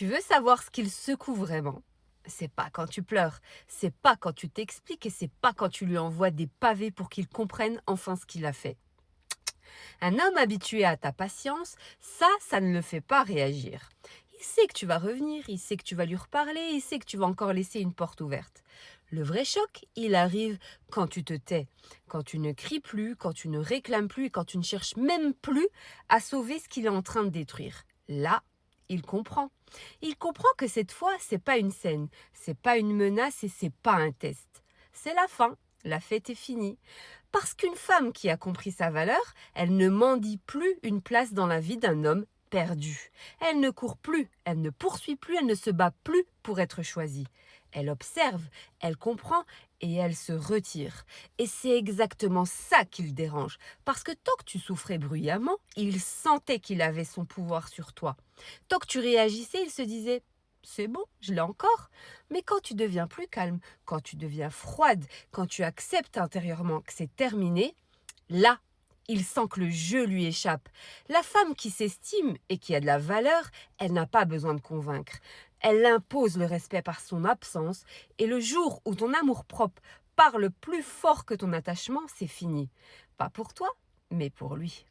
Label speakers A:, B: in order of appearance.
A: Tu veux savoir ce qu'il secoue vraiment? C'est pas quand tu pleures, c'est pas quand tu t'expliques et c'est pas quand tu lui envoies des pavés pour qu'il comprenne enfin ce qu'il a fait. Un homme habitué à ta patience, ça ne le fait pas réagir. Il sait que tu vas revenir, il sait que tu vas lui reparler, il sait que tu vas encore laisser une porte ouverte. Le vrai choc, il arrive quand tu te tais, quand tu ne cries plus, quand tu ne réclames plus et quand tu ne cherches même plus à sauver ce qu'il est en train de détruire. Là, il comprend. Il comprend que cette fois, c'est pas une scène, c'est pas une menace et c'est pas un test. C'est la fin, la fête est finie. Parce qu'une femme qui a compris sa valeur, elle ne mendie plus une place dans la vie d'un homme perdu. Elle ne court plus, elle ne poursuit plus, elle ne se bat plus pour être choisie. Elle observe, elle comprend et elle se retire. Et c'est exactement ça qui le dérange. Parce que tant que tu souffrais bruyamment, il sentait qu'il avait son pouvoir sur toi. Tant que tu réagissais, il se disait c'est bon, je l'ai encore. Mais quand tu deviens plus calme, quand tu deviens froide, quand tu acceptes intérieurement que c'est terminé, là, il sent que le jeu lui échappe. La femme qui s'estime et qui a de la valeur, elle n'a pas besoin de convaincre. Elle impose le respect par son absence et le jour où ton amour-propre parle plus fort que ton attachement, c'est fini. Pas pour toi, mais pour lui.